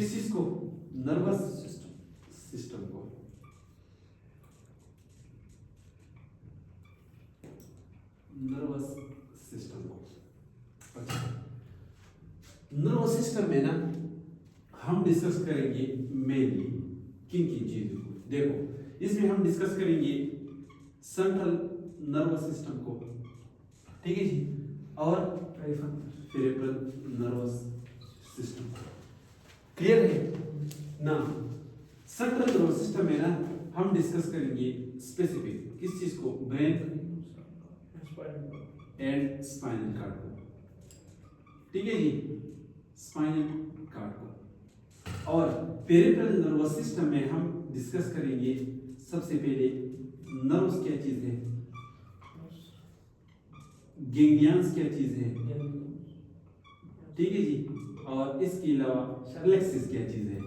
किस चीज को? नर्वस सिस्टम को। नर्वस सिस्टम को। अच्छा, नर्वस सिस्टम में ना हम डिस्कस करेंगे मेनली किन किन चीजों को। देखो, इसमें हम डिस्कस करेंगे सेंट्रल नर्वस सिस्टम को, ठीक है जी, और पेरिफेरल नर्वस सिस्टम। क्लियर है ना? सेंट्रल नर्वस सिस्टम में ना हम डिस्कस करेंगे स्पेसिफिक किस चीज को? ब्रेन एंड स्पाइनल कार्ड को, ठीक है जी, स्पाइनल कार्ड को। और पेरिफेरल नर्वस सिस्टम में हम डिस्कस करेंगे सबसे पहले नर्व्स क्या चीज है, गैंग्लियंस क्या चीज है, ठीक है जी, और इसके अलावा प्लेक्सिस क्या चीज है।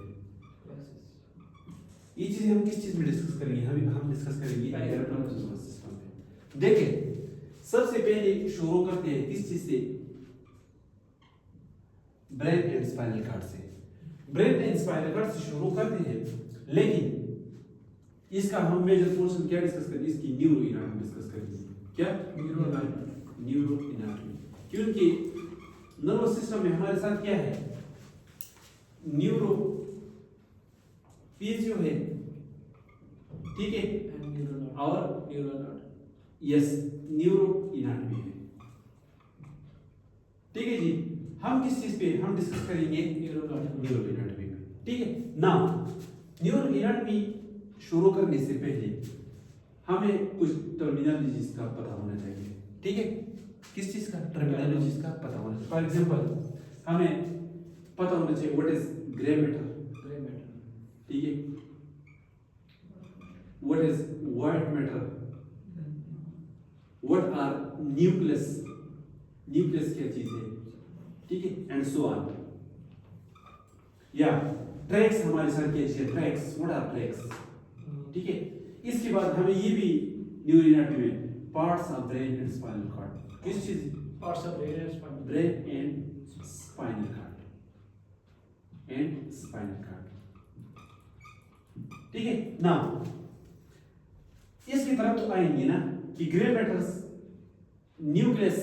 ये चीजें हम किस चीज में डिस्कस करेंगे? हम डिस्कस करेंगे पेरिफेरल नर्वस सिस्टम में। देखिए, सबसे पहले शुरू करते हैं किस चीज से? ब्रेन एंड स्पाइनल कार्ड से। ब्रेन एंड स्पाइनल कार्ड से शुरू करते हैं, लेकिन इसका हम मेजर पोर्शन क्या डिस्कस करेंगे? इसकी न्यूरो एनाटॉमी डिस्कस करेंगे। क्या? Neuro anatomy. क्योंकि नर्वस सिस्टम में हमारे साथ क्या है? न्यूरो पीएसयू है, ठीक है, और यस न्यूरो एनाटॉमी है, ठीक है जी। हम किस चीज पे हम डिस्कस करेंगे? न्यूरो एनाटॉमी में, ठीक है ना। न्यूरो एनाटॉमी शुरू करने से पहले हमें कुछ टर्मिनोलॉजीज का पता होना चाहिए, ठीक है। किस चीज का? टर्मिनोलॉजीज का पता होना चाहिए। फॉर एग्जांपल हमें पता होना चाहिए व्हाट इज ग्रे मैटर, ठीक है, what is white matter, what are nucleus क्या चीज है, ठीक है, एंड सो ऑन। या ट्रैक्स हमारे साथ क्या चीज है? ट्रैक्स, व्हाट आर ट्रैक्स, ठीक है। इसके बाद हमें ये भी न्यूरो एनाटॉमी में parts of brain and spinal cord, किस चीज? Parts of brain and spinal cord, ठीक है ना। इसकी तरफ तो आएंगे ना कि grey matters, nucleus,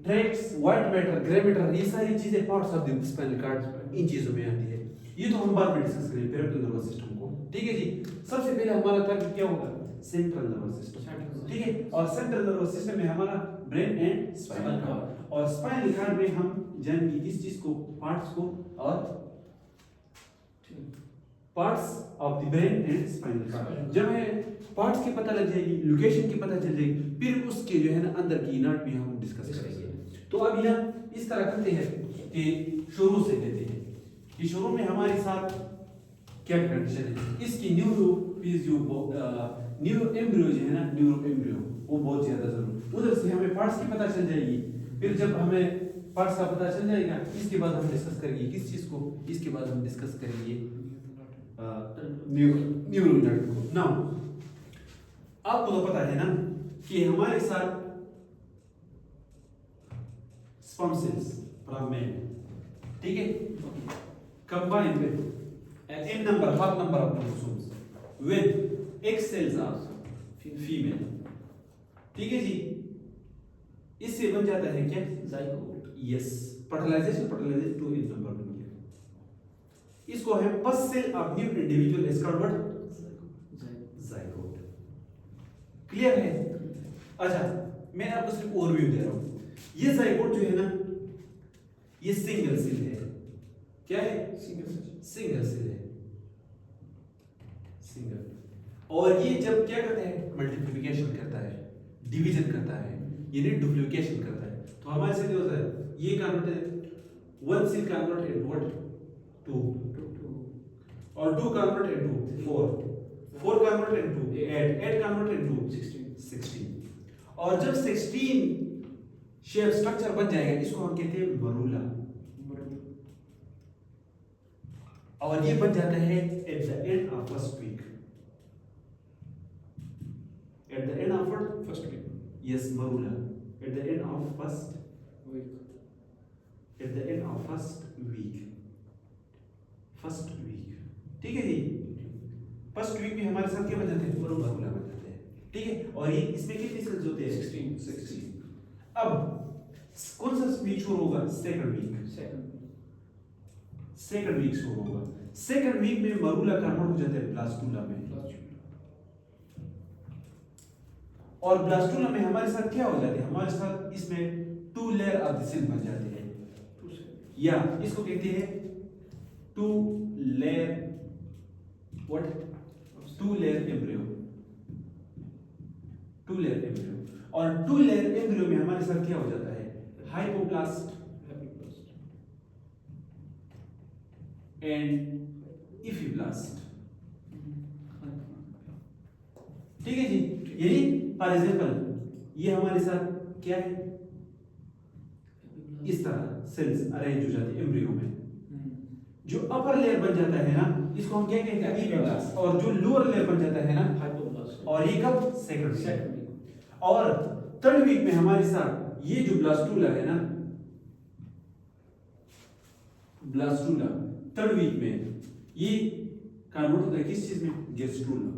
tracts, white matter, grey matter, ये सारी चीजें parts of the spinal cord इन चीजों में आती है। ये तो हम बाद में डिस्कस करेंगे पेरिफेरल नर्वस सिस्टम को, ठीक है जी। सबसे पहले हमारा टारगेट क्या होगा? सेंट्रल नर्वस सिस्टम, ठीक है। और सेंट्रल नर्वस सिस्टम में हमारा ब्रेन एंड स्पाइनल कार्ड, और स्पाइनल कार्ड में हम जानेंगे किस चीज को? पार्ट्स को, और parts of the brain and spinal card. जब हमें पार्ट्स की पता लग जाएगी, लोकेशन की पता चल जाएगी, फिर उसके जो है ना अंदर की एनाटॉमी हम डिस्कस करेंगे। तो अब यहाँ इस तरह करते हैं कि शुरू से लेते हैं कि शुरू में हमारे साथ क्या कंडीशन है? इसकी न्यूरो एम्ब्रियो जो है ना, न्यूरो एम्ब्रियो वो बहुत ज्यादा जरूरी। उधर से हमें पार्ट्स की पता चल जाएगी, फिर जब हमें पार्ट्स का पता चल जाएगा, इसके बाद हम डिस्कस करेंगे किस चीज को? इसके बाद हम डिस्कस करेंगे न्यूरो एनाटॉमी को। नाउ आपको तो पता है ना कि हमारे साथ स्पर्म सेल्स फ्रॉम मेल, ठीक है, combine with n number half number of chromosomes with X cells of female, ठीक है जी। इससे बन जाता है क्या? Zygote. Yes, fertilisation two in number बन गया। इसको है first cell of new individual is called what? Zygote. Clear है? अच्छा, मैं आपको सिर्फ ओवरव्यू दे रहा हूं। ये जाइगोट जो है ना, ये सिंगल सेल है। क्या है? सिंगल सेल है, सिंगल। और ये जब क्या करता है? मल्टीप्लिकेशन करता है, डिवीजन करता है, यानी डुप्लीकेशन करता है। तो हमारे से क्या होता है? ये convert, one cell convert into what? 2, और 2 convert into 4, 4 convert into 8, 8 convert into 16। और जब 16 शेप स्ट्रक्चर बन जाएगा, इसको हम कहते हैं मरूला। और ये बन जाता है at the end of first week. At the end of first week, yes, morula. At the end of first week, at the end of first week, first week, ठीक है जी। फर्स्ट वीक में हमारे साथ क्या बन जाते हैं, मरूला बन जाते हैं, ठीक है। और ये इसमें कितनी सेल्स होते हैं, 16। अब कौन सा वीक शुरू होगा, सेकंड वीक शुरू होगा। सेकंड वीक में मरूला कन्वर्ट हो जाते हैं ब्लास्टुला में, और ब्लास्टुला में हमारे साथ क्या हो जाते हैं, हमारे साथ इसमें 2 लेयर ऑफ द सेल बन जाते हैं, या इसको कहते हैं 2 layer what, 2 layer embryo. 2 layer embryo, और 2 लेयर एम्ब्रियो में हमारे साथ क्या हो जाता है, हाइपोप्लास्ट एंड इफिब्लास्ट, ठीक है जी। यानी फॉर एग्जांपल ये हमारे साथ क्या है, इस तरह सेल्स अरेंज हो जाती है एम्ब्रियो में। जो अपर लेयर बन जाता है ना, इसको हम क्या कहते हैं, इफिब्लास्ट, और जो लोअर लेयर बन जाता है ना, हाइपोप्लास्ट। और ये कब, सेकंड। और थर्ड वीक में हमारे साथ ये जो ब्लास्टुला है ना, ब्लास्टुला थर्ड वीक में ये कन्वर्ट होता है किस चीज में, गेस्ट्रुला।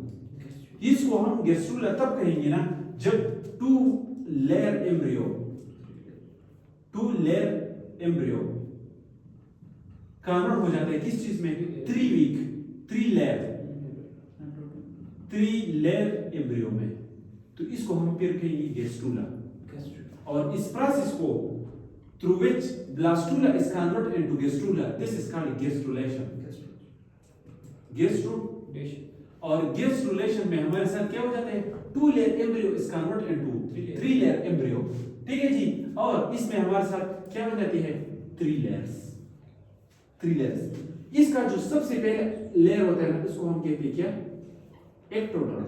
इसको हम गेस्ट्रुला तब कहेंगे ना जब 2 लेयर एम्ब्रियो कन्वर्ट हो जाता है किस चीज में, 3 वीक 3 लेयर एम्ब्रियो में, तो इसको हम फिर कहेंगे गेस्ट्रुला। और इस प्रोसेस को through which blastula is converted into gastrula, this is called gastrulation। और gastrulation में हमारे साथ क्या हो जाता है, 2 layer embryo is converted into 3 layer embryo, ठीक है जी। और इसमें हमारे साथ क्या हो जाती है, 3 लेयर्स। इसका जो सबसे पहले लेयर होता है ना, इसको हम कहते हैं क्या, एक्टोडर्म,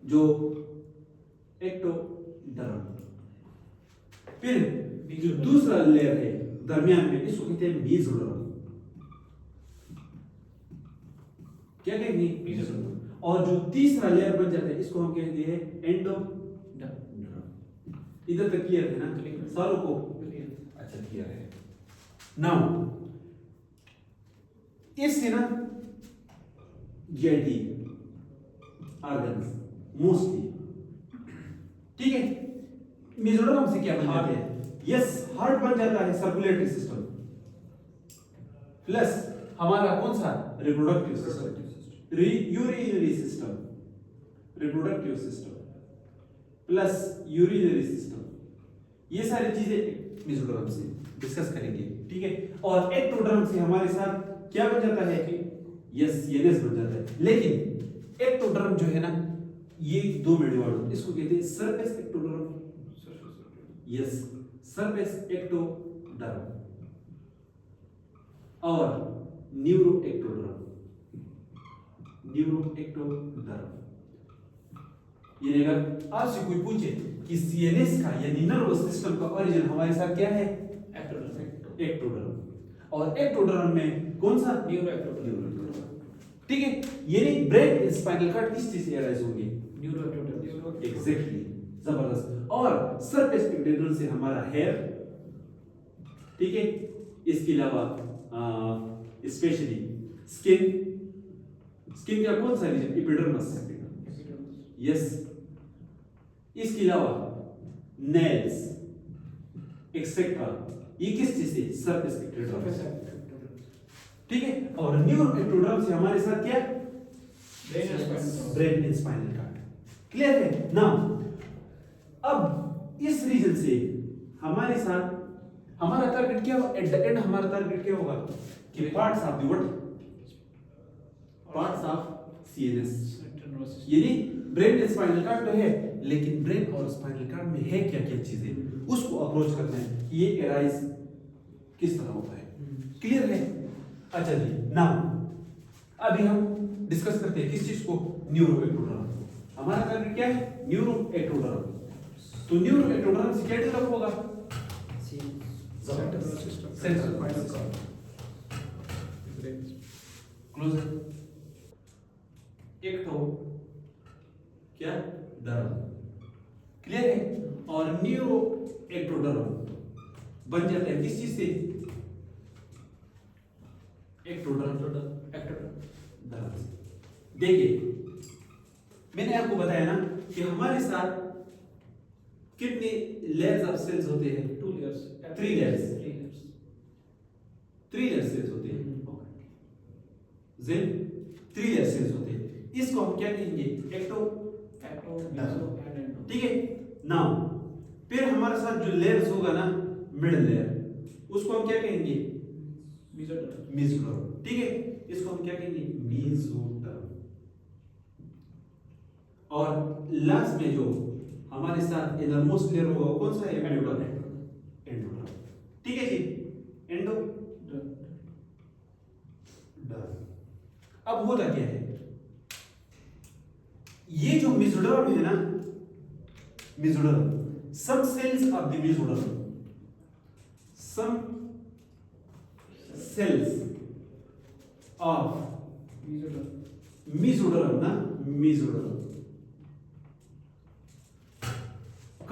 जो एक्टोडर्म। फिर जो दूसरा लेयर है दरमियान में, इसको कहते हैं मेसोडर्म, क्या कहेंगे, मेसोडर्म। और जो तीसरा लेयर बन जाता है, इसको हम कहते हैं एंडोडर्म। इधर तक क्लियर है ना सारों को, अच्छा क्लियर है। नाउ इससे ना जीआईटी ऑर्गन्स मोस्टली, ठीक है। मेसोडर्म से क्या बन जाते हैं, यस हार्ट बन जाता है, सर्कुलेटरी सिस्टम, प्लस हमारा कौन सा, reproductive system, urinary system, reproductive system plus urinary system, ये सारी चीजें मेसोडर्म से डिस्कस करेंगे, ठीक है। और एक्टोडर्म से हमारे साथ क्या बन जाता है कि यस एनएस बन जाता है। लेकिन एक्टोडर्म जो है ना, ये 2 में डिवाइड होता है, इसको कहते हैं surface ectoderm, yes surface ectoderm, और न्यूरो एक्टोडर्म। ये अगर आपसे कोई पूछे कि सीएनएस का यानी नर्वस सिस्टम का ओरिजिन हमारे साथ क्या है, एक्टोडर्म, और एक्टोडर्म में कौन सा, न्यूरो एक्टोडर्म, ठीक है। यानी ब्रेन स्पाइनल कॉर्ड किस चीज से अराइज होंगे, न्यूरो एक्टोडर्म, एग्जैक्टली, जबरदस्त। और सरफेस एक्टोडर्म से हमारा हेयर, ठीक है। इसके अलावा स्पेशली स्किन का कौन सा रीजन, एपिडर्मिस, यस। इसके अलावा नेल्स एक्सेट्रा, ये किस चीज से, सरफेस एक्टोडर्म, ठीक है। और न्यूरो एक्टोडर्म से हमारे साथ क्या, brain and spinal cord, clear है ना। अब इस रीजन से हमारे साथ हमारा टारगेट क्या होगा, एट द एंड हमारा टारगेट क्या होगा कि parts of the what, parts of CNS, यानी ब्रेन एंड स्पाइनल कॉर्ड तो है, लेकिन ब्रेन और स्पाइनल कॉर्ड में है क्या क्या चीजें, उसको अप्रोच करना है, ये एराइज किस तरह होता है, क्लियर है। अच्छा जी, नाउ अभी हम डिस्कस करते हैं किस चीज को, न्यूरो एक्टोडर्म। हमारा टारगेट क्या है, न्यूरो एक्टोडर्म। तो न्यूरो एक्टोडर्म से क्या डेवलप होगा, central spinal cord, closure ecto क्या, डर्म, क्लियर है। और न्यूरो एक्टोडर्म बन जाता है किस चीज से, एक्टोडर्म। देखिए मैंने आपको बताया ना कि हमारे साथ कितने लेयर्स ऑफ सेल्स होते हैं? 2 layers, 3 layers। 3 layers। 3 layer sales होते हैं। जेन 3 लेयर सेल्स होते हैं। इसको हम क्या कहेंगे? Ecto, meso and endo. ठीक है। नाउ फिर हमारे साथ जो लेयर्स होगा ना, मिडिल लेयर, उसको हम क्या कहेंगे? मेसोडर्म। मेसोडर्म। ठीक है, इसको हम क्या कहेंगे? मेसोडर्म। और लास्ट में जो हमारे साथ इनरमोस्ट लेयर होगा वो कौन सा है? एंडोडर्म। ठीक है जी, एंडोडर्म। अब होता क्या है, ये जो मेसोडर्म है ना, mesoderm, some cells of the mesoderm, some cells of mesoderm ना, mesoderm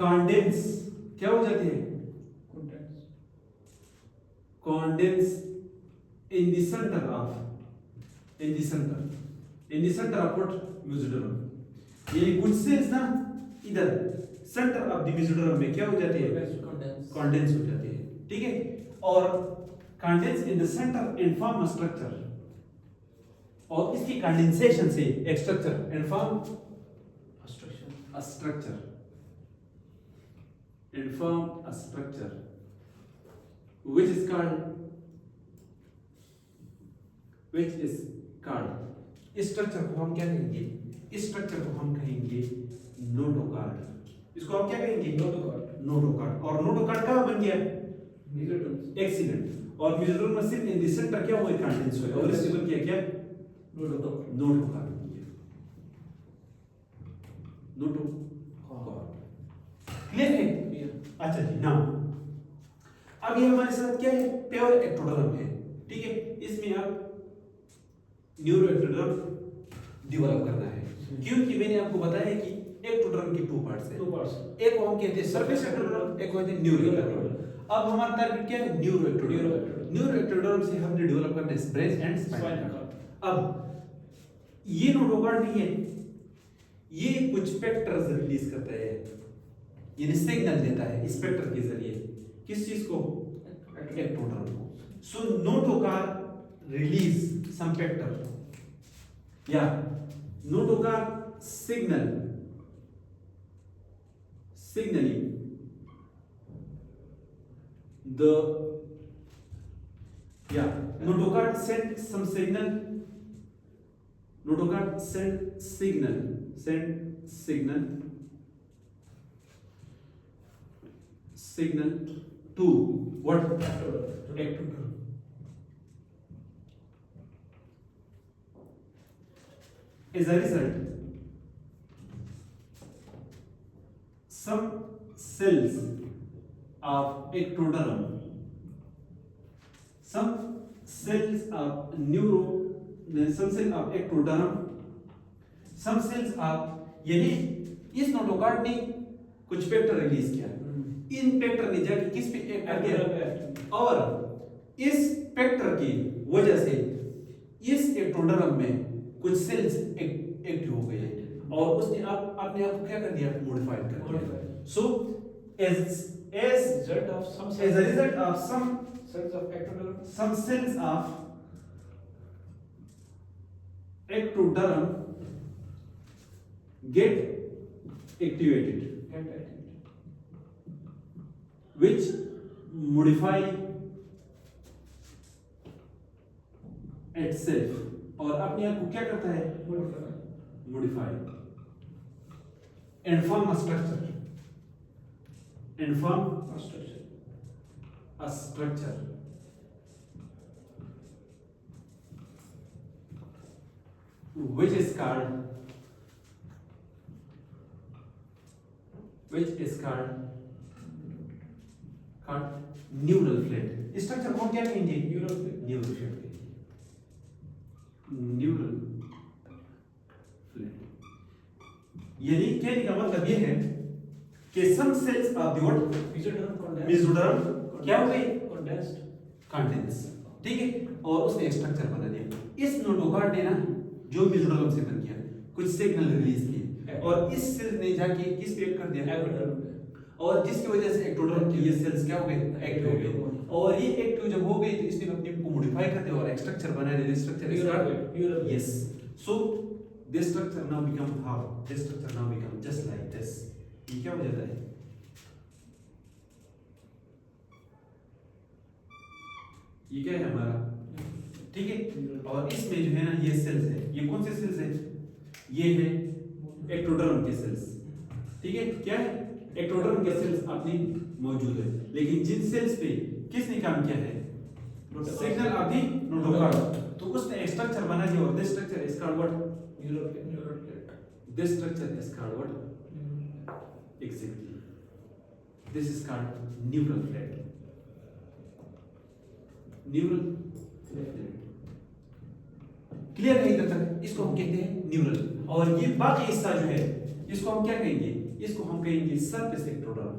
condense क्या हो जाते हैं? condense in the center of what? mesoderm। ये कुछ सेल्स ना इधर सेंटर ऑफ द मेसोडर्म में क्या हो जाते हैं? कंडेंस हो जाते हैं। ठीक है, और condense in the centre and form a structure, और इसकी कंडेंसेशन से एक structure and form a structure and form a structure which is called इस स्ट्रक्चर को हम क्या कहेंगे? इस स्ट्रक्चर को हम कहेंगे नोटोकार्ड। इसको हम क्या कहेंगे? नोटोकार्ड। और नोटोकार्ड कहाँ बन गया? एक्सीलेंट। और मेसोडर्म में सिर्फ इन द सेंटर क्या हुआ? कंडेंस हुआ, और इससे बन गया क्या? नोटोकार्ड बन गया। नोटोकार्ड क्लियर है? अच्छा जी। नाउ अब ये हमारे साथ क्या है? प्योर एक्टोडर्म है। ठीक है, इसमें आप न्यूरो एक्टोडर्म डेवलप करना है, क्योंकि मैंने आपको बताया कि एक्टोडर्म के 2 पार्ट्स हैं। एक को हम कहते हैं सरफेस एक्टोडर्म, एक को कहते हैं न्यूरो एक्टोडर्म। अब हमारा टारगेट क्या है? Neuro ectoderm. न्यूरो एक्टोडर्म से हमने डेवलप करना है ब्रेन एंड स्पाइनल कॉर्ड। अब ये नोटोकॉर्ड नहीं है, ये कुछ स्पेक्ट्रस रिलीज करता है, यानी सिग्नल देता है स्पेक्टर के जरिए। किस चीज को? एक्टोडर्म को। सो नोटोकॉर्ड रिलीज सम स्पेक्टर, या notochord signaling the notocard send some signal. Notocard send signal to what? Ectoderm. As a result, some cells of ectoderm, some cells of ectoderm, some cells of, यानी इस notochord ने कुछ Spectre release किया, इन Spectre ने जाके किस पे act किया, और इस स्पेक्टर की वजह से इस ectoderm में कुछ सेल्स एक्टिव हो गए, और उसने अपने आप को क्या कर दिया? मॉडिफाइड कर दिया। सो as a result of some cells of ectoderm get activated, which modify itself, और अपने आप को क्या करता है? modify and form a structure, which is called neural plate। इस स्ट्रक्चर को क्या कहेंगे? Neural plate. न्यूरल प्लेट, यानी कहने का मतलब ये है कि some cells of the mesoderm क्या हो गई? कंडेंस। ठीक है, और उसने एक स्ट्रक्चर बना दिया। इस नोटोकॉर्ड ने ना जो मेसोडर्म से बन किया, कुछ सिग्नल रिलीज किए और इस सेल ने जाके किस पे एक्ट कर दिया, और जिसकी वजह से एक्टोडर्म की ये सेल्स क्या हो गए, एक्टिव हो गए। और ये एक्टिव जब हो गई तो इसने अपने को मॉडिफाई कर दिया और एक स्ट्रक्चर बना दिया। Structure is called, yes, so this structure now become how, this structure now become just like this. ये क्या हो जाता है, ये क्या है हमारा, ठीक है। और इसमें जो है ना ये सेल्स है, ये कौन से सेल्स है, ये है एक्टोडर्म के सेल्स, ठीक है। क्या है, एक्टोडर्म के सेल्स अपने मौजूद है, लेकिन जिन सेल्स पे किसने काम किया है, सिग्नल ऑफ द नोटोकॉर्ड, तो उसने एक स्ट्रक्चर बना दिया और this structure is called what, neural plate. This structure is called what, exactly, this is called neural plate, neural plate. Clear है इधर तक, इसको हम कहते हैं न्यूरल। और ये बाकी हिस्सा जो है इसको हम क्या कहेंगे, इसको हम कहेंगे सरफेस एक्टोडर्म।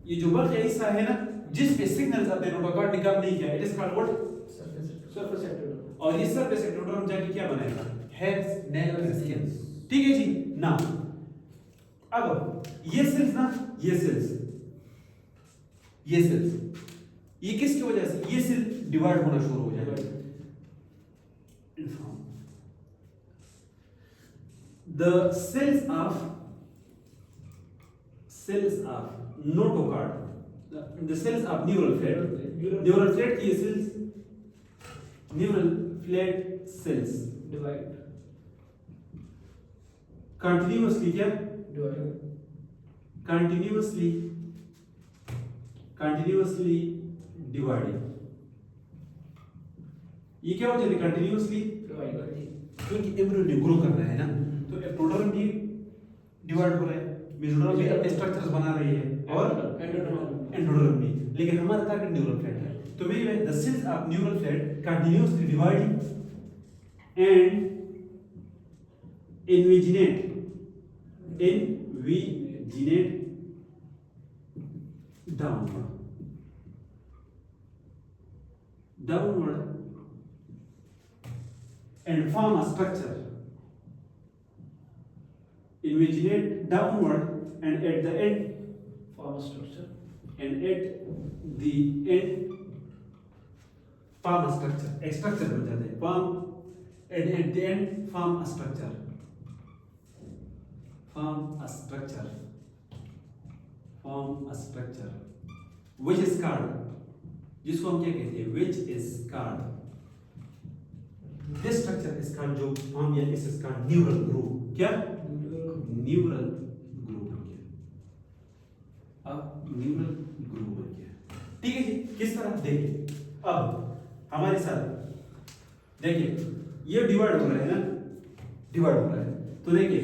ये जो बाकी हिस्सा है ना जिस पे सिग्नल्स अपने नोटोकॉर्ड ने काम नहीं किया, it is called what, surface ectoderm. और ये सरफेस एक्टोडर्म जाके क्या बनाएगा, हैज नैरो स्किन, ठीक है जी। ना अब ये सेल्स ना, ये सेल्स, ये सेल्स, ये किसकी वजह से, ये सेल डिवाइड होना शुरू हो जाएगा। The cells of notochord, the cells of neural flat की cells, neural flat cells divide, continuously क्या, डिवाइड, continuously dividing। ये क्या हो जाएगा, continuously, क्योंकि एम्ब्रियो ने ग्रो करना है ना, तो एक्टोडर्म भी डिवाइड हो रहा है, मेसोडर्म भी अपने स्ट्रक्चर्स बना रही है और एंडोडर्म भी, लेकिन हमारा टारगेट न्यूरल फ्लैट है। तो वे the cells of neural plate continuously dividing and invaginate downward and form a structure, invaginate downward and at the end form structure, and at the end form a structure, एक structure बन जाता है, form and at the end form a structure, which is called, जिसको हम क्या कहते हैं, which is called, this structure is called, जो फॉर्म या इस is called neural groove। क्या, न्यूरल ग्रूव बन गया, अब न्यूरल ग्रूव बन गया, ठीक है जी। किस तरह, देखिए अब हमारे साथ देखिए ये डिवाइड हो रहा है ना, डिवाइड हो रहा है, तो देखिए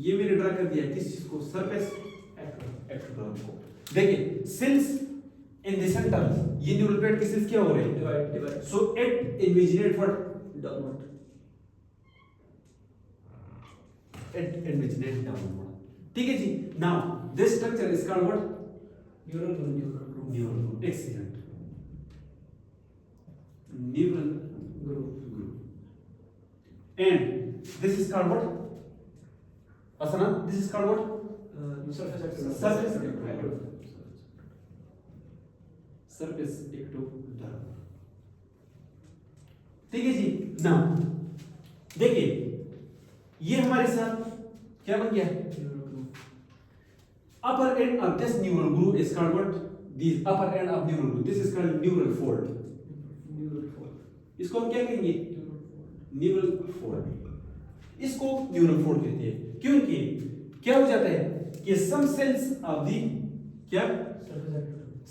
ये मैंने ड्रा कर दिया है किस चीज को, सरफेस एक्टोडर्म को। देखिए सेल्स इन द सेंटर, ये न्यूरल प्लेट की सेल्स क्या हो रहे हैं, divide, so it invaginate what, downward, it invaginate downward, ठीक है जी। Now this structure is called what, neural groove, neural groove, excellent, neural groove, and this is called what, असना, this is called what, surface ectoderm, surface ectoderm, ठीक है जी। Now देखिए ये हमारे साथ क्या बन गया, upper end of this neural groove is called what, the upper end of neural groove, this is called neural fold, इसको हम क्या कहेंगे, न्यूरल फोल्ड, इसको न्यूरल फोल्ड कहते हैं, क्योंकि क्या हो जाता है कि सम सेल्स ऑफ दी क्या,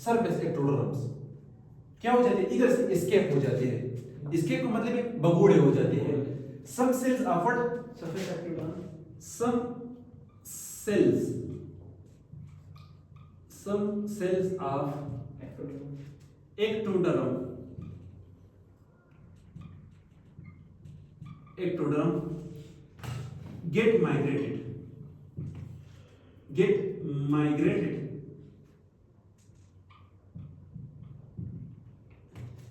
सरफेस एक्टोडर्म्स क्या हो जाते हैं, इधर से एस्केप हो जाते हैं, एस्केप का मतलब है भगोड़े हो जाते हैं। Some cells of what, surface ectoderm, some cells of ectoderm get get migrated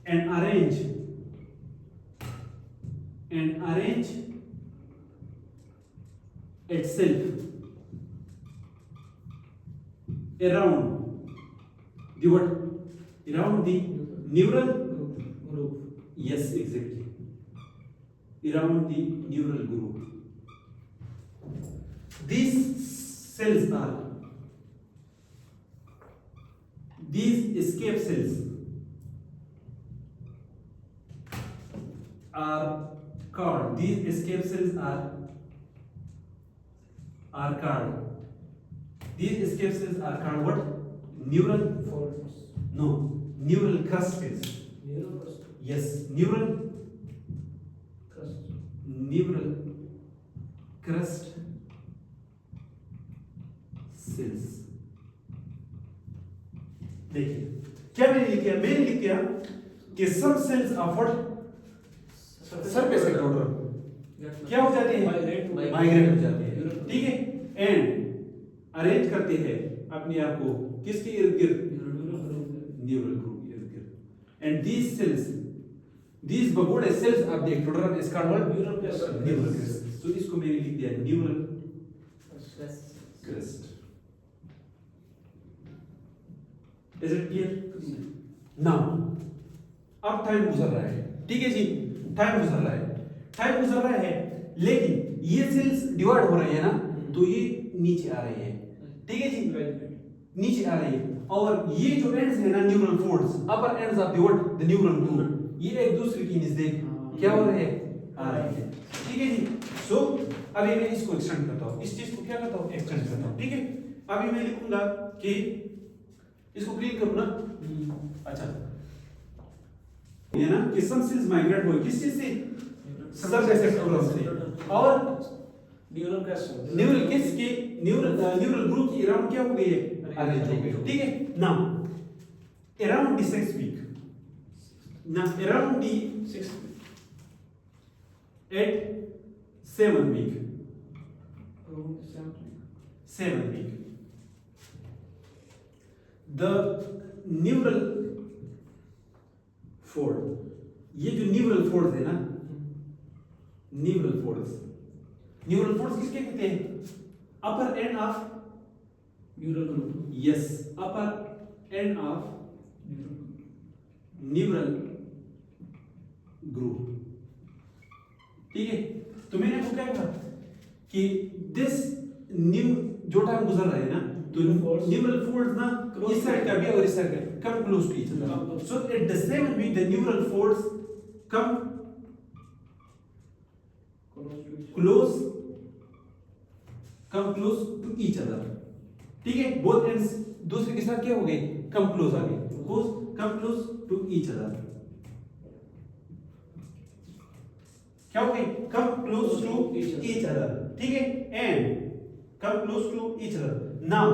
and arrange itself around the what? Around the neural Group. yes, exactly. Around the neural group. These escape cells are called what? Neural Folds. no neural crust cells. Neural crust. Yes, neural crust cells. देखिए क्या मैंने लिख किया कि some cells are what? Surface ectoderm क्या हो जाते हैं? माइग्रेट हो जाते हैं, ठीक है, एंड अरेंज करते हैं अपने आप को किसके इर्द गिर्द? न्यूरल ग्रुप के इर्द गिर्द. And these bogode cells of the ectoderm is called what? Neural crust. Neural crust. So इसको मैंने लिख दिया neural crust. Is it clear? Now अब टाइम गुजर रहा है, ठीक है जी, टाइम गुजर रहा है लेकिन ये सेल्स डिवाइड हो रहे हैं ना, तो ये नीचे आ रहे हैं, ठीक है जी, नीचे आ रहे हैं, और ये जो एंड्स है ना neural folds, upper ends of the neural group, ये एक दूसरे की नजदीक क्या हो रहे हैं? आ रहे हैं, ठीक है जी. सो अभी मैं इसको एक्सटेंड करता हूँ, इस चीज को क्या करता हूँ? एक्सटेंड करता हूँ, ठीक है. अभी मैं लिखूंगा कि इसको क्लीन करूँ ना, अच्छा ये ना कि सम सेल्स माइग्रेट हुए किस चीज से? सरफेस एक्टोडर्म से, और न्यूरल crust. न्यूरल किस के न्यूरल ग्रुप की अराउंड क्या हो गई है? अरेंज हो गई, ठीक है. Now around the 6th week, now around the 6th. at 7th week, Around the 7th week, the neural fold, ये जो न्यूरल फोल्ड्स है ना, न्यूरल फोल्ड्स किसके कहते हैं? Upper end of neural group. Yes, upper end of neural group, ठीक है. तो मैंने आपको क्या कहा कि दिस न्यू जो टाइम गुजर रहा है ना, तो न्यूरल फोल्ड्स ना इस साइड का भी और इस साइड का come close to each other. So at the 7th week the neural folds come close to each other, ठीक है. बोथ एंड्स दूसरे के साथ क्या हो गए? कम क्लोज आ गए, come close to each other. क्या हो गई? Come close to each other, ठीक है, and come close to each other. Now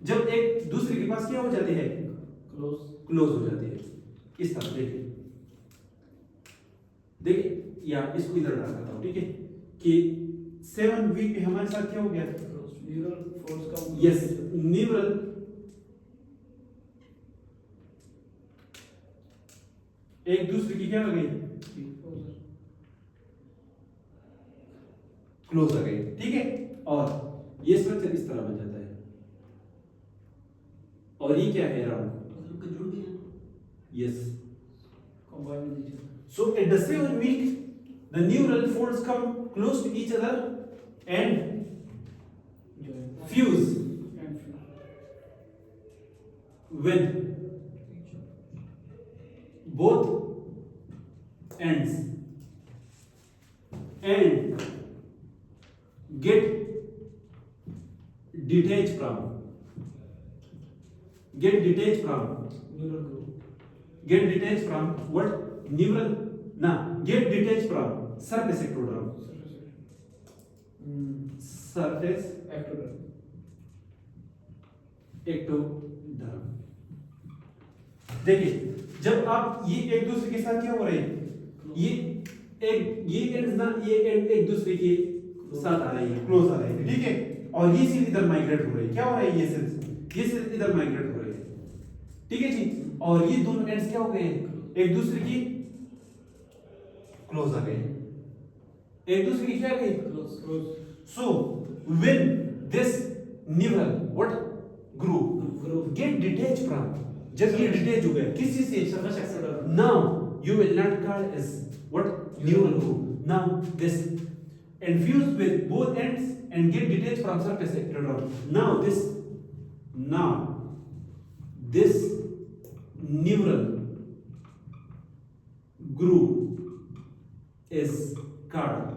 जब एक दूसरे के पास क्या हो जाते हैं? क्लोज हो जाते हैं, इस तरह. देखिए या इसको इधर डाल देता हूं, ठीक है, कि 7th वीक पे हमारे साथ क्या हो गया? Neural folds का यस, न्यूरल एक दूसरे की क्या हो गई? क्लोज आ गई, ठीक है. और ये स्ट्रक्चर इस तरह बन जाता है, और ये क्या है? Around yes. combine with each other. So at the 7th week, the neural folds come close to each other and Join. fuse And fuse. with both ends and get detached from Neural group. get detached from what? Neural, na, get detached from surface ectoderm. Surface Ectoderm. ectoderm. देखिए जब आप ये एक दूसरे के साथ क्या हो रहे हैं? ये एंड्स ना, ये एंड एक दूसरे के साथ आ रही है, क्लोज आ रही है, ठीक है. और ये सेल इधर माइग्रेट हो रही है। क्या हो रहा है? ये सेल इधर माइग्रेट हो रही है, ठीक है जी। और ये दोनों एंड्स क्या हो गए? एक दूसरे की क्लोज आ गए, एक दूसरे की क्या आ गई? Close. So when this neural what group get detached from, जब ये detach हो गया किसी से, surface extruder. now you will not call as what neural group. Now this infused with both ends and get detached from surface extruder. Now this neural group is called,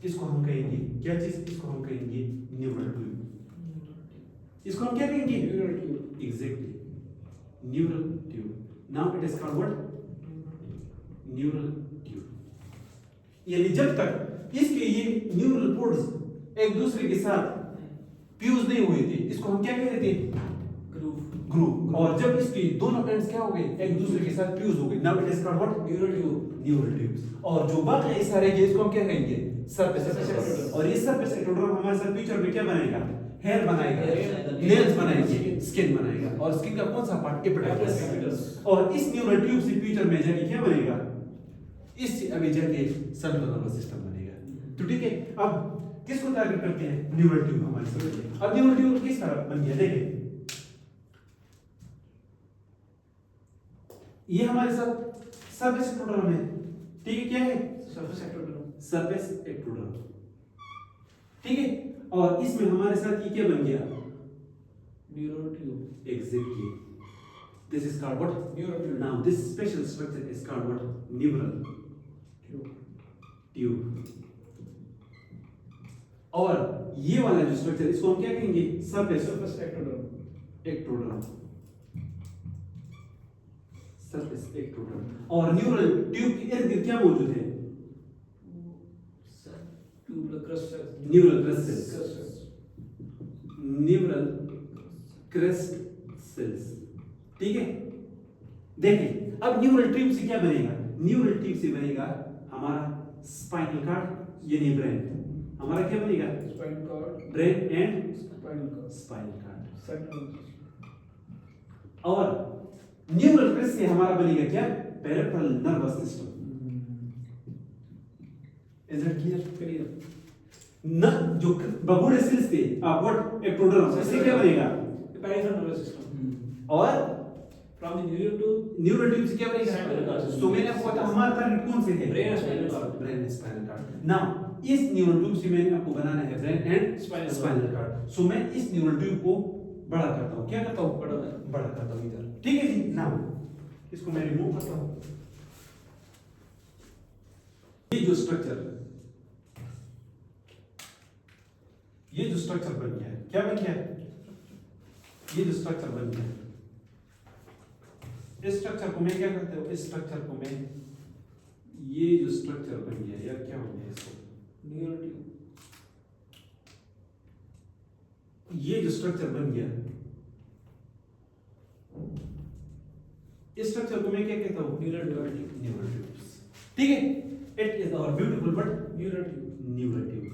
इसको हम कहेंगे क्या चीज? इसको हम कहेंगे न्यूरल ट्यूब। इसको हम क्या कहेंगे? Neural tube. Exactly, neural tube. Now it is called what? Neural tube. यानी जब तक इसके ये न्यूरल पोर्ट्स एक दूसरे के साथ फ्यूज नहीं हुए थे, इसको हम क्या कह रहे थे? ग्रुप। और जब इसके दोनों एंड्स क्या हो गए? एक दूसरे के साथ फ्यूज हो गए, now it is called what? Neural tube. Neural tubes. और जो बाकी ये सारे के इसको हम क्या कहेंगे? Surface extruder. और ये सरफेस एक्सट्रूडर हमारे साथ फ्यूचर में क्या बनाएगा? हेयर बनाएगा, नेल्स बनाएंगे, स्किन बनाएगा। और स्किन का कौन सा पार्ट? एपिडर्मिस। और इस न्यूरल ट्यूब से फ्यूचर में जाके क्या बनेगा? इससे अभी जाके सेंट्रल नर्वस सिस्टम बनेगा। तो ठीक है, अब किसको टारगेट करते हैं? न्यूरल ट्यूब हमारे साथ। अब न्यूरल ट्यूब किस तरह बन गया? देखिए ये हमारे साथ सरफेस एक्सट्रूडर में, ठीक है, क्या है? Surface extruder. सरफेस एक्सट्रूडर, ठीक है। और इसमें हमारे साथ ये क्या बन गया? Neural tube. Exactly, this is called what? Neural tube. Now this special structure is called what? Neural Tube. Tube. और ये वाला जो स्ट्रक्चर, इसको हम क्या कहेंगे? Surface Surface extruder. Extruder, surface extruder. और न्यूरल ट्यूब के इर्द गिर्द क्या मौजूद है? Tubular crust cells. Neural crest cells, Crust cells. Neural crest cells, ठीक है। देखिए अब न्यूरल ट्यूब से क्या बनेगा? न्यूरल ट्यूब से बनेगा हमारा स्पाइनल कॉर्ड, यानी ब्रेन। हमारा क्या बनेगा? Spinal cord. Brain and Spinal cord. Spinal cord. Central. और न्यूरल क्रेस्ट से हमारा बनेगा क्या? Peripheral nervous system. Is it clear? Clear. न जो बबूड़े सेल्स थे, आप व्हाट? एक्टोडर्म, इससे क्या बनेगा? Peripheral nervous system. और From the neural tube. Neural tube से क्या बनेगा? Spinal cord. तो मैंने आपको बताया हमारा टारगेट कौन से है? Brain and spinal cord. Brain and spinal cord. Now इस न्यूरल ट्यूब से मैंने आपको बनाना है brain and Spinal cord. Spinal cord. So मैं इस न्यूरल ट्यूब को बड़ा करता हूं। क्या करता हूं? बड़ा। बड़ा करता हूं इधर, ठीक है जी। नाउ इसको मैं रिमूव करता हूं। ये जो स्ट्रक्चर बन गया है, क्या बन गया है? ये जो स्ट्रक्चर बन गया है, इस स्ट्रक्चर को मैं क्या करते हो? इस स्ट्रक्चर को मैं, ये जो स्ट्रक्चर बन गया यार, क्या हो गया इसको? Neural tube. ये जो स्ट्रक्चर बन गया, इस स्ट्रक्चर को मैं क्या कहता हूं? Neural tube. न्यूरल ट्यूब्स, ठीक है। It is our beautiful but Neural tube. Neural tube.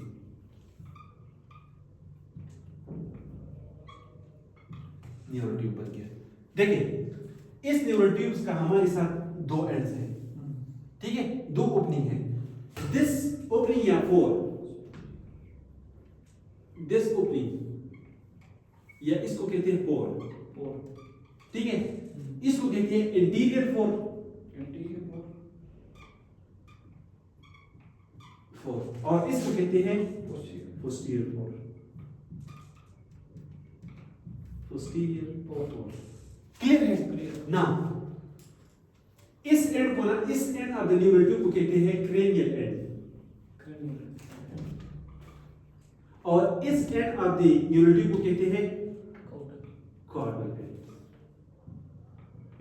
Neural tube बन गया। देखिए इस न्यूरल ट्यूब्स का हमारे साथ दो एंड्स हैं, ठीक है, दो ओपनिंग है। दिस ओपनिंग या दिस ओपनिंग, या इसको कहते हैं पोर, Pore. ठीक है। इसको कहते हैं इंटीरियर पोर, Anterior pore. और इसको कहते हैं Posterior. Posterior pore, posterior pore. Clear है? Clear. नाउ इस एंड को ना, इस end of the neural tube को कहते हैं क्रेनियल एंड, Cranial. और इस end of the neural tube को कहते हैं Caudal. Caudal end.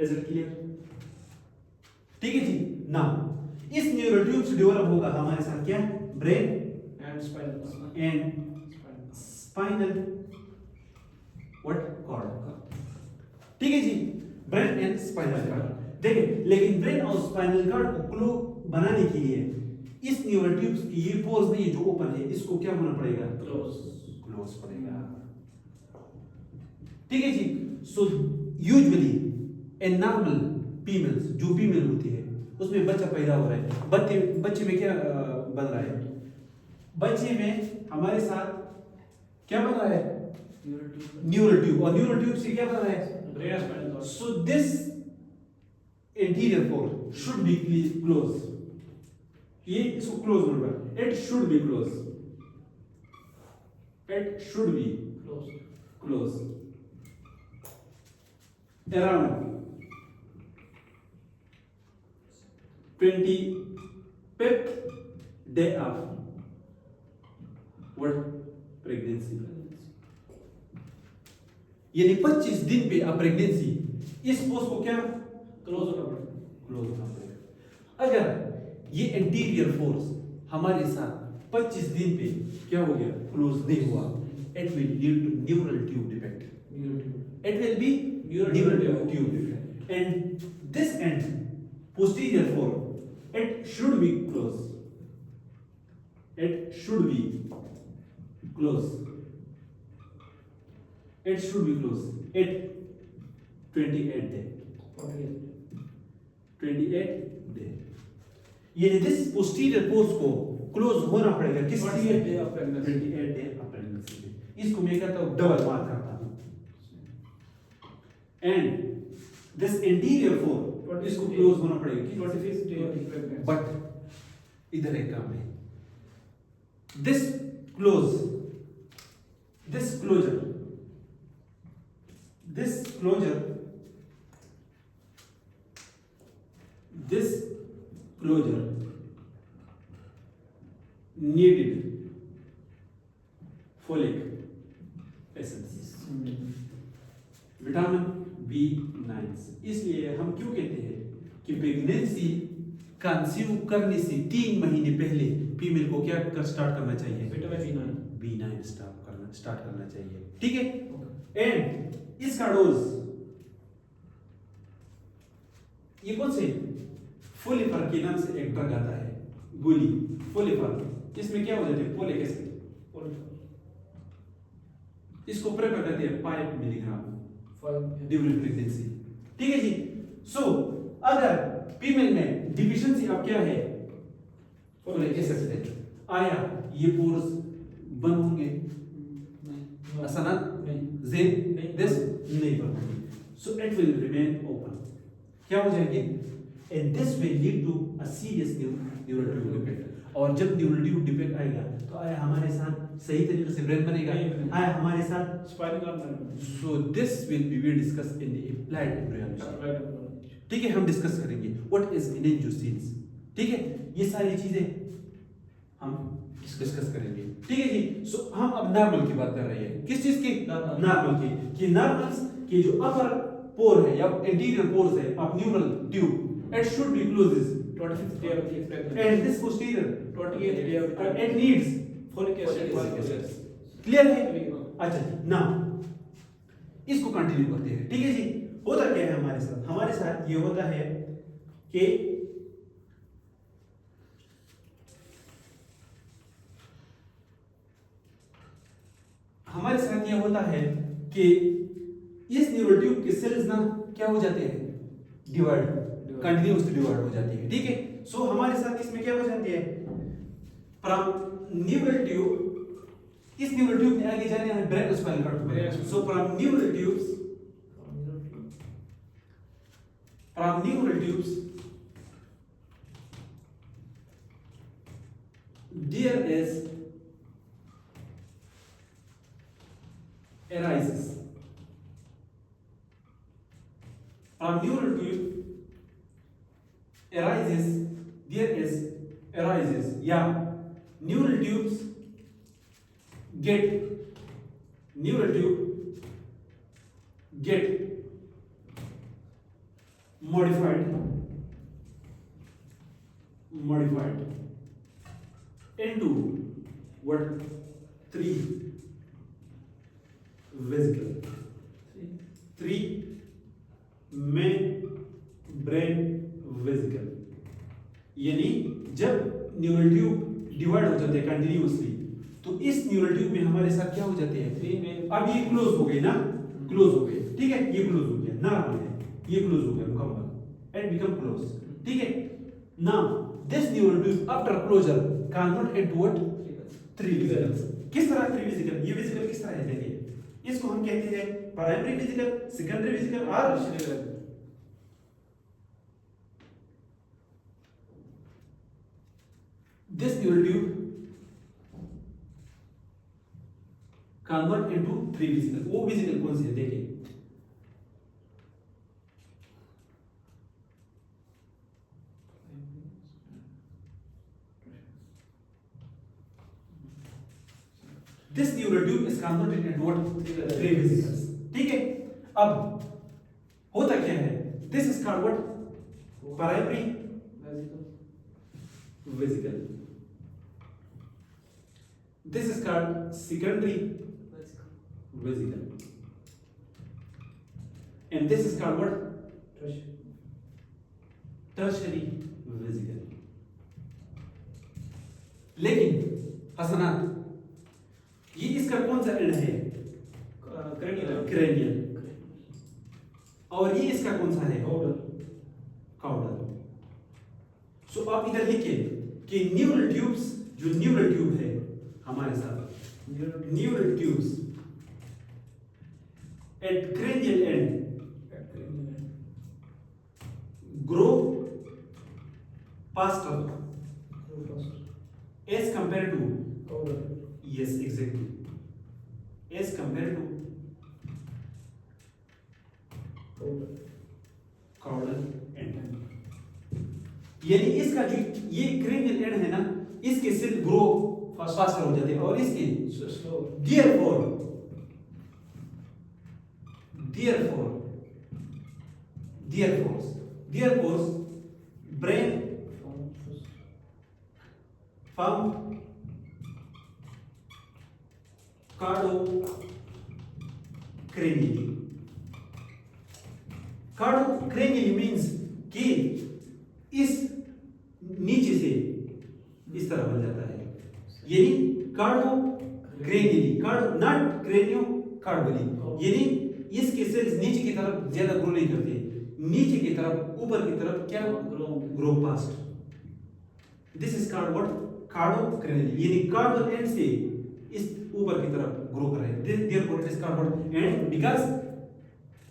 Is it clear? ठीक है जी। नाउ इस न्यूरल ट्यूब से डेवलप होगा हमारे साथ क्या? Brain And spinal cord. And Spinal. Spinal what? Cord, ठीक है जी। Brain and spinal cord. देखिए लेकिन ब्रेन और स्पाइनल कॉर्ड को क्लो बनाने के लिए इस न्यूरल ट्यूब्स की ये पोर्स नहीं जो ओपन है, इसको क्या होना पड़ेगा? क्लोज पड़ेगा। ठीक है जी। So usually a normal females, जो फीमेल होती है उसमें बच्चा पैदा हो रहा है, बच्चे में क्या बन रहा है? बच्चे में हमारे साथ क्या बन रहा है? न्यूरल ट्यूब, और न्यूरल ट्यूब से क्या बन रहा है? Brain spinal cord. So this anterior pore should be close, ये इसको क्लोज होना पड़ेगा, it should be close, it should be close around 25th day of what? Pregnancy। यानी 25 दिन पे अब प्रेगनेंसी, इस पोस्ट को क्या क्लोज होना पड़ेगा। क्लोज होना पड़ेगा। अगर ये एंटीरियर फोर्स हमारे साथ 25 दिन पे क्या हो गया? क्लोज नहीं हुआ, it will lead to neural tube defect, it will be neural tube defect, and this end posterior form, it should be close, it should be close, it should be close at 28 day, 28 day। ये this posterior post को close होना पड़ेगा किस 28 day of pregnancy। 28 day of pregnancy में। इसको मैं कहता हूँ डबल मार्क करता हूँ। And this anterior fold इसको क्लोज होना पड़ेगा 25th day of pregnancy। But इधर एक काम है, this close, this closure, this closure, this closure needed folic essence, vitamin B9। इसलिए हम क्यों कहते हैं कि प्रेगनेंसी कंसीव करने से 3 महीने पहले फीमेल को क्या कर स्टार्ट करना चाहिए? विटामिन B9 स्टार्ट करना चाहिए। ठीक है। एंड इसका डोज ये कौन से? फोलिफर के नाम से एक ड्रग आता है, गोली फोलिफर। इसमें क्या हो जाते हैं? Folic acid. इसको प्रेफर करते हैं 5 मिलीग्राम ड्यूरिंग प्रेगनेंसी। ठीक है जी। सो अगर फीमेल में डिफिशिएंसी अब क्या है? फोलिक एसिड आया, ये पोर्स बंद होंगे, असनत जेन दिस नहीं बंद होंगे, so it will remain open. क्या हो जाएंगे? And this will lead to a serious neural tube defect. और जब न्यूरल ट्यूब डिफेक्ट आएगा तो आया हमारे साथ सही तरीके से ब्रेन बनेगा, आया हमारे साथ spinal cord. So this will be discuss in the implant embryology. ठीक है, हम डिस्कस करेंगे व्हाट इज मेनिंजोसील्स। ठीक है, ये सारी चीजें हम डिस्कस करेंगे। ठीक है जी। सो हम अब नॉर्मल की बात कर रहे हैं, किस चीज की? नॉर्मल की। कि नॉर्मल्स की जो अपर पोर है या एंटीरियर पोर्स है of neural tube, it should be closes 25th day of pregnancy। and this posterior 28th day of pregnancy। it needs folic acid। Clear है? अच्छा जी, नाउ इसको कंटिन्यू करते हैं। ठीक है जी। होता क्या है हमारे साथ? हमारे साथ ये होता है कि हमारे साथ ये होता है कि इस न्यूरल ट्यूब के सेल्स ना क्या हो जाते हैं? डिवाइड, कंटिन्यूअसली डिवाइड हो जाती है। ठीक है। सो हमारे साथ इसमें क्या हो जाती है? फ्रॉम न्यूरल ट्यूब, इस न्यूरल ट्यूब में आगे जाने हमें brain spinal cord. So from neural tubes, from neural tubes there is arises, from neural tube arises, there is arises, yeah, neural tubes get, neural tube get modified into what? 3 vesicle, 3 main brain vesicle। यानी जब neural tube continuously, तो इस neural tube में हमारे साथ क्या हो जाते हैं, Three main. अब ये क्लोज हो गए ना, क्लोज हो गए, ठीक है, ये क्लोज हो गया, नॉर्मल है, ये क्लोज हो गया मुकम्मल, एंड बिकम क्लोज, ठीक है। Now this neural tube after closure convert into what, three vesicles. किस तरह थ्री वेसिकल, ये वेसिकल किस तरह है देखिए, इसको हम कहते हैं प्राइमरी वेसिकल, सेकेंडरी वेसिकल और this neural tube convert into three vesicle। वो वेसिकल कौन से है देखिए, this neural tube is converted into what, three vesicles, ठीक है। अब होता क्या है, this is called what, primary vesicle, this is called secondary vesicle, and this is called what, tertiary vesicle। लेकिन हसनात, ये इसका कौन सा एंड है, क्रेनियल, और ये इसका कौन सा है, काउडल। सो आप इधर लिखिए कि न्यूरल ट्यूब्स, जो न्यूरल ट्यूब है हमारे साथ, neural tubes at cranial end grow faster as compared to, yes exactly, as compared to caudal end। यानी इसका जो ये क्रेनियल एंड है ना, इसके सेल ग्रो फास्टर हो जाते हैं और इसके therefore brain form cardocranially। cardocranially means कि इस नीचे से इस तरह बन जाता है, यानी cardocranially, नॉट क्रेनियो कार्डोली, यानी इसके सेल्स नीचे की तरफ ज्यादा ग्रो नहीं करते, नीचे की तरफ, ऊपर की तरफ क्या grow fast. This is called what, caudocranial, यानी कार्डल एंड से इस ऊपर की तरफ ग्रो कर रहे हैं, therefore it is called what, and because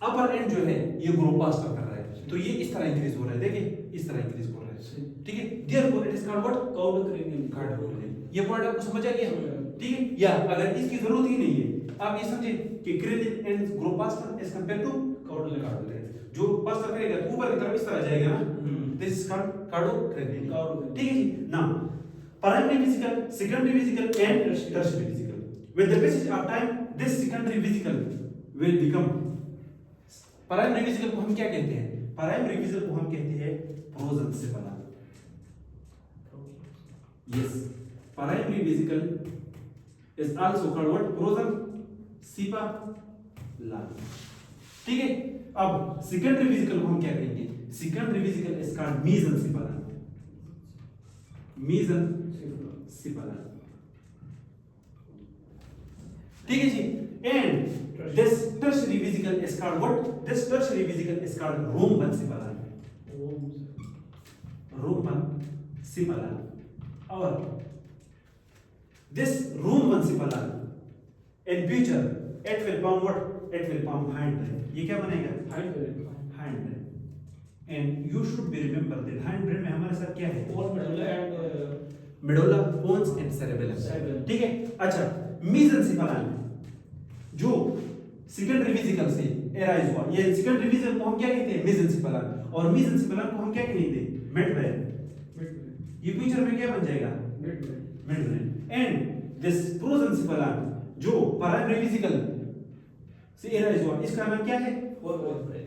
upper and जो है ये ग्रो फास्ट कर रहा है, तो ये इस तरह इंक्रीज हो रहा है, देखिए इस तरह इंक्रीज हो रहा है, ठीक है। Therefore it is called what, caudocranial. ये पॉइंट आपको समझ आ गया, ठीक है। या अगर इसकी जरूरत ही नहीं है, आप ये समझे कि cranial end grow faster as compare to caudal, जो फास्टर करेगा तो ऊपर की तरफ इस तरह जाएगा ना, दिस इज कॉल्ड कार्डोक्रेनियल, ठीक है जी। Now primary vesicle, secondary vesicle and tertiary vesicle, with the passage of time this secondary vesicle will become, primary vesicle को हम क्या कहते हैं, प्राइमरी वेसिकल को हम कहते हैं prosencephalon, yes, primary vesicle is also called what, prosencephalon, ठीक है। अब सेकेंडरी वेसिकल को हम क्या कहेंगे, secondary vesicle is called mesencephalon, mesencephalon, ठीक है जी। And this tertiary vesicle is called what, this tertiary vesicle is called rhombencephalon, rhombencephalon, और this rombonsipola in future it will form what, it will form hindbrain। ये क्या बनेगा, hindbrain, and you should be remember that hindbrain में हमारे साथ क्या है, medulla, pons and cerebellum, ठीक है। अच्छा, mesencephala जो सेकेंडरी वेसिकल से एराइज हुआ, ये सेकेंडरी वेसिकल को हम क्या कहते हैं, मेसेंसिपला, और मेसेंसिपला को हम क्या कहेंगे, मिडब्रेन। ये फ्यूचर में क्या बन जाएगा, मिडब्रेन। एंड दिस प्रोजेंसिपला जो प्राइमरी वेसिकल से एराइज हुआ, इसका नाम क्या है, फोरब्रेन,